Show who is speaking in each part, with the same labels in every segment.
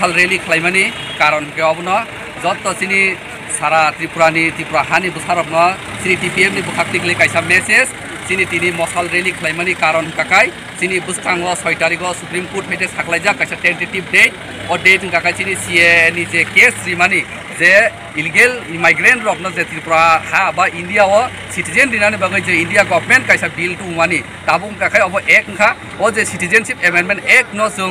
Speaker 1: मसाल रैली खालामनायनि कारण के अबनो जत्त सिनि सारा त्रिपुरा हानि बुसारबनो सिनि टीपीएफ नि बुखाक्तिकले कायसा मेसेज सिनि तिनि मसाल रैली खालामनायनि कारण काकाय सिनि बुस्कांगो 6 तारिखो सुप्रीम कोर्ट फाइटे साखलायजाक कायसा टेंटेटिव डेट और डेट काकाय सिनि सीए नि जे केस रिमानि जे इलिगेल इमाइग्रेंट रखनो जे त्रिपुरा हा बा इंडिया ओ सिटीजन दिनानि बागै जे इंडिया गवर्नमेंट कायसा बिल टू मानि ताबुं काकाय अब एक खा ओ जे सिटीजनशिप अमेंडमेंट एक न जों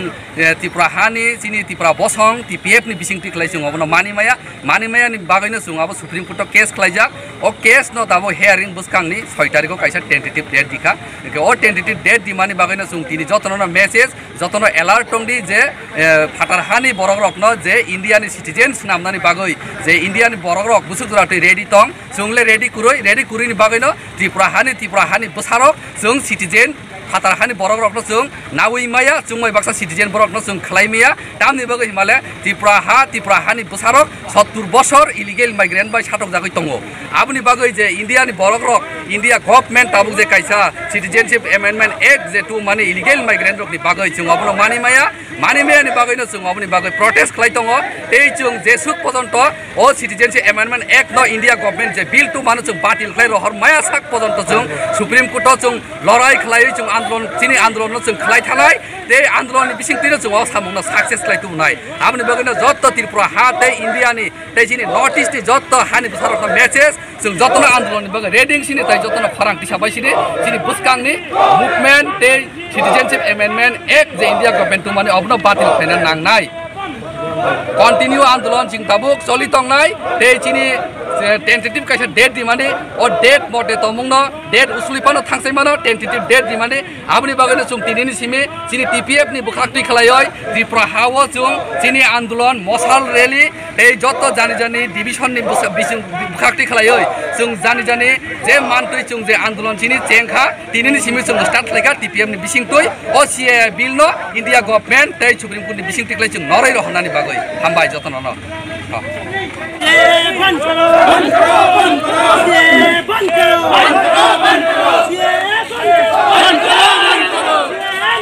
Speaker 1: त्रिपुरा हानि सिनि त्रिपुरा बसं टीपीएफ नि बिसिंथि खलाय जों अबनो मानिमाया नि बागैनो जों अब सुप्रीम कोर्ट केस खलायजाक ओ केस न ताबो हियरिंग बुस्कांनि 6 तारिखो कायसा टेंटेटिव डेट दिखा ओ टेंटेटिव डेट दिमानि बागैनो जों तिनि जतनो मेसेज जतनो अलर्ट दंदि जे फाटार हानि बरग रखनो जे इंडिया नि सिटीजन्स नामनानि बागै जे इंडिया नि बरग रक बुसुगराते रेडी तंग जोंले रेडी कुरुनि बागैनो त्रिपुरा हानि बुसारक जों सिटीजन फाटार हानि बरग रखनो जों नावैमाया जोंमै बाक्सा सिटीजन बरगनो जों खलायमिया तामनि बागै हिमाले त्रिपुरा हानि बुसारक 70 बছর इलिगेल माइग्रेंट बाय साटक जागै तंगो आबनि बागै जे इंडिया नि बरग रक इंडिया गवर्नमेंट ताबु जे कायसा सिटीजनशिप अमेंडमेंट एक्ट जे टू माने इलिगेल माइग्रेंट रकनि बागै जों अबनो मानिमायानि बागैनो जों अबनि बागै प्रोटेस्ट खलाय तंगो ते जों जे सुक पर्यन्त ओ सिटीजनशिप अमेंडमेंट एक्ट न इंडिया गवर्नमेंट जे बिल टू माने जों बातिल खलाय रहर माया साक पर्यन्त जों सुप्रीम कोर्ट जों लड़ाई खलाय जों आंदोलन सिनि आंदोलन जों खलाय थानाय ते आंदोलन बिसिंतिनो जों सामुंनो सक्सेस खलाय तुनाय आबनि बागैनो जत्त त्रिपुरा हा ते इंडिया नि ते सिनि नॉर्थ ईस्ट जत्त हानि बुसारक मेसेज जों जत्तनो आंदोलन बागै रेडिंग सिनि ताय जत्तनो फारांथि साबाय सिनि बुस्कांनि मुभमेंट ते सिटीजनशिप अमेंडमेंट एक्ट जे इंडिया गवर्नमेंट माने अबनो बातिल खायना नांनाय कंटिन्यू आंदोलन सिं ताबुक चलि तंनाय ते सिनि टेंटेटिव कायसा डेट दिमाने और डेट मटे तमुंगनो डेट उसुलिपानो थांसायमानो टेंटेटिव डेट दिमाने आबनि बागैनो जों तिनिनि सिमे सिनि टीपीएफ नि बुखाक्ति खलायय त्रिपुरा हाव जों सिनि आंदोलन मसाल रैली ए जत्त जानि डिविजन नि बुखाक्ति खलायय जों जानि जे मानतै जों जे आंदोलन सिनि चेंखा तिनिनि सिमे जों स्टार्ट लायगा टीपीएफ नि बिसिंतै ओ सीए बिल न इंडिया गवर्नमेंट तै सुप्रीम कोर्ट नि बिसिंथि खलाय जों नरै रहनानि बागै हामबाय जतन न
Speaker 2: बंद करो बंद करो बंद करो ये बंद करो बंद करो बंद करो ये बंद करो बंद करो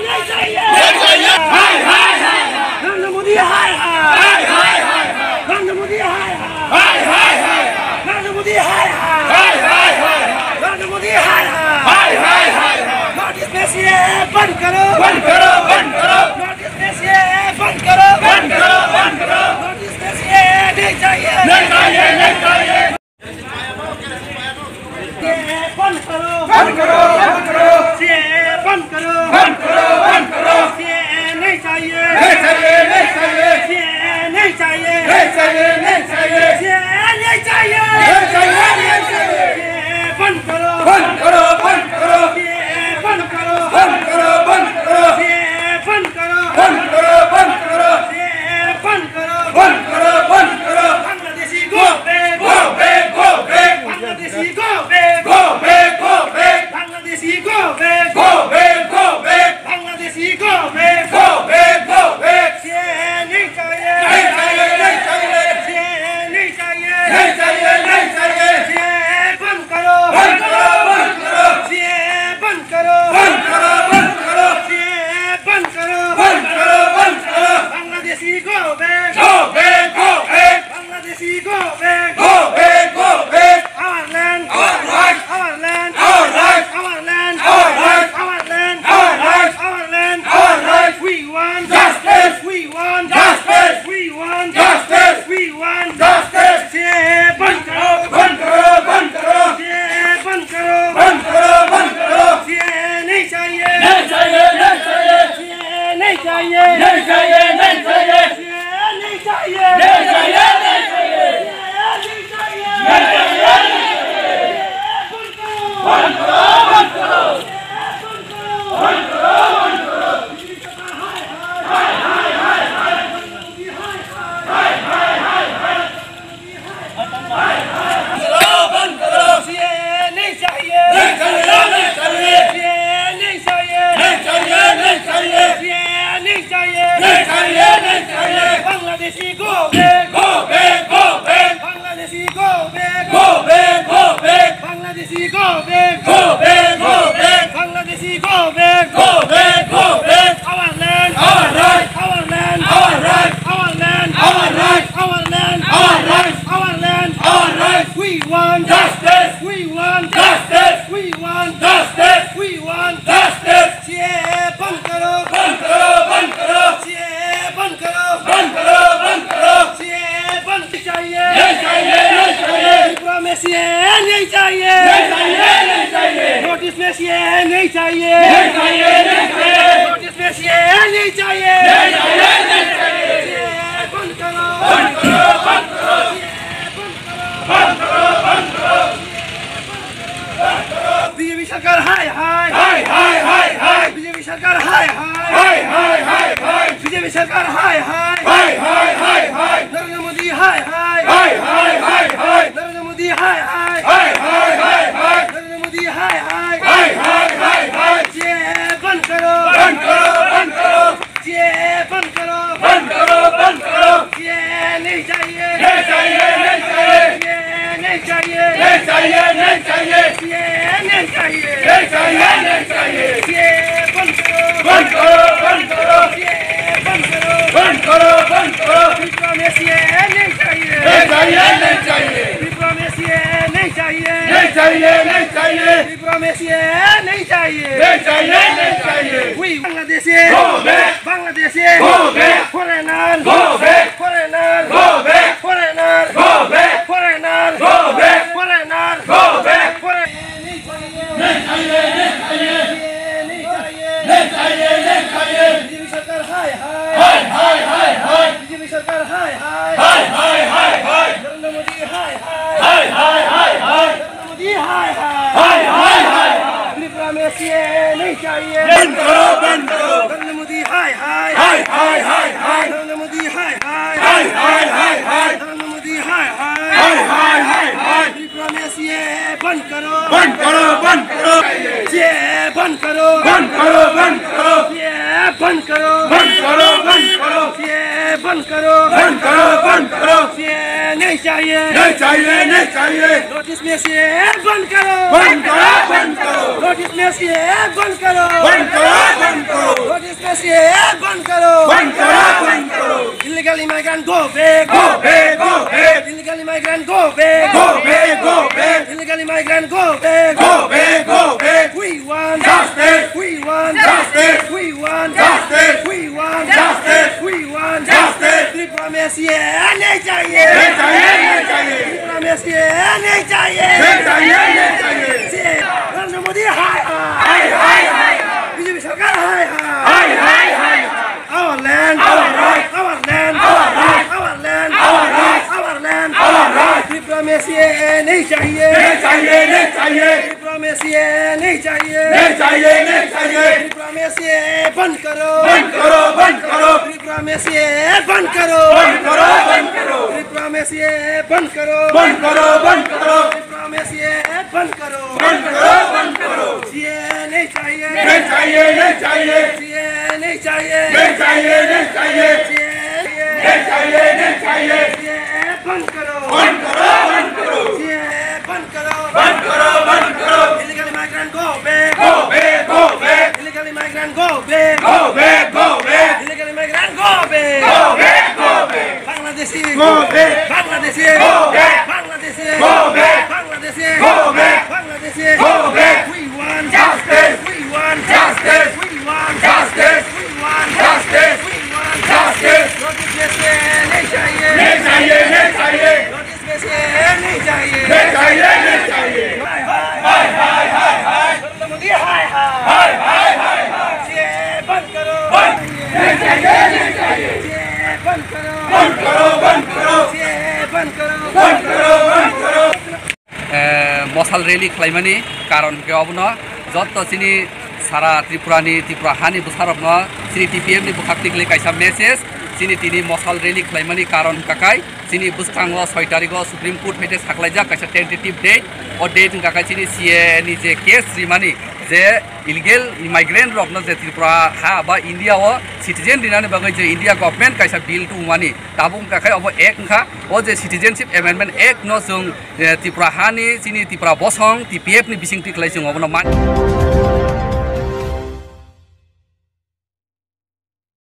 Speaker 2: नहीं चाहिए हाय हाय हाय नरेंद्र मोदी हाय हाय हाय हाय नरेंद्र मोदी हाय हाय हाय हाय नरेंद्र मोदी हाय हाय हाय हाय नरेंद्र मोदी हाय हाय हाय हाय नोटिस में से बंद करो बंद करो बंद करो नोटिस में से बंद करो बंद करो बंद करो नोटिस में से नहीं चाहिए नहीं चाहिए नहीं चाहिए बंद करो बंद करो बंद करो ये बंद करो बंद करो बंद करो ये नहीं चाहिए नहीं चाहिए नहीं चाहिए ये नहीं चाहिए नहीं चाहिए नहीं चाहिए ये नहीं चाहिए नहीं चाहिए नहीं चाहिए ये बंद करो बंद करो बंद करो ये बंद करो बंद करो बंद करो ये बंद करो बंद करो बंद करो ये बंद करो बंद करो बंद करो Bangladeshi go back go back go back Bangladeshi go back go back go back Bangladeshi go back go back go back Bangladeshi go back go back go back ये नहीं चाहिए नहीं चाहिए नहीं चाहिए ये नहीं चाहिए नहीं चाहिए नहीं चाहिए ये बंद करो बंद करो बंद करो ये बंद करो बंद करो बंद करो ये बंद करो बंद करो बंद करो Bangladeshi go back go back go back Bangladeshi go back go back go back our land our right our land our right our land our right our land our right our land our right we want justice we want justice we want justice we want justice ये बंद करो बंद करो बंद करो ये बंद करो बंद करो बंद करो ये नहीं चाहिए नहीं चाहिए नहीं चाहिए ये नहीं चाहिए नहीं चाहिए नहीं चाहिए ये नहीं चाहिए नहीं चाहिए नहीं चाहिए नहीं चाहिए नहीं चाहिए बंद करो बंद करो बंद करो बंद करो में ये नहीं चाहिए नोटिस में ये नहीं चाहिए बंद करो बीजेपी सरकार हाय हाय बीजेपी सरकार हाय हाय बीजेपी सरकार हाय हाय नरेंद्र मोदी हाय हाय नरेंद्र मोदी हाय हाय नरेंद्र मोदी हाय हाय ये बंद करो ये बंद करो ये नहीं चाहिए ये नहीं चाहिए ये नहीं चाहिए ये बंद करो ये बंद करो विप्लव में ये नहीं चाहिए विप्लव में ये नहीं चाहिए विप्लव में ये नहीं चाहिए We Bangladesh foreigner नहीं चाहिए बंद करो नरेंद्र मोदी हाय हाय नरेंद्र मोदी हाय हाय नरेंद्र मोदी हाय हाय त्रिपुरा में ये बंद करो ये बंद करो ये बंद करो ये बंद करो ये नहीं चाहिए नोटिस में ये बंद करो नोटिस में ये बंद करो नोटिस में ये बंद करो illegal immigrant go back illegal immigrant go back illegal immigrant go back we want justice we want justice Tripura में ये नहीं चाहिए त्रिपुरा में ये नहीं चाहिए नरेंद्र मोदी हाय बीजेपी सरकार हाय our land त्रिपुरा में ये नहीं चाहिए त्रिपुरा में ये नहीं चाहिए त्रिपुरा में ये बंद करो त्रिपुरा में ये बंद करो त्रिपुरा में ये बंद करो त्रिपुरा में ये बंद करो ये नहीं चाहिए ये नहीं चाहिए ये बंद करो ये बंद करो illegal immigrant go back illegal immigrant go back illegal immigrant go back Bangladeshi we want justice notice में ये नहीं चाहिए नोटिस में ये नहीं चाहिए नरेंद्र मोदी हाय ये बंद करो ये बंद करो ये बंद करो
Speaker 1: Mosal rally खालामनायनि कारण बेयावनो जत सिनि सारा त्रिपुरा हानि बुसारबनो सिनि TPM नि बुखाक्तिकले कायसा मेसेज सिनि तिनि Mosal rally खालामनायनि कारण काकाय सिनि बुस्तांगो 6 तारिखो सुप्रीम कोर्ट मेटे साखलायजा कायसा टेन्टेटिव डेट और डेट काकाय सिनि CA नि जे केस रिमानि जे इलीगल इमाइग्रेंट रकनो जे त्रिपुरा हा बा इंडिया ओ सिटीजन दिनानि बागै जे इंडिया गवर्नमेंट कायसा बिल टू मानि ताबुं काकाय अब एक खा ओ जे सिटीजनशिप एमेंडमेंट एक नो जों त्रिपुरा हानि सिनि त्रिपुरा बसं TPF नि बिसिंथि खालाय जों अबनो मान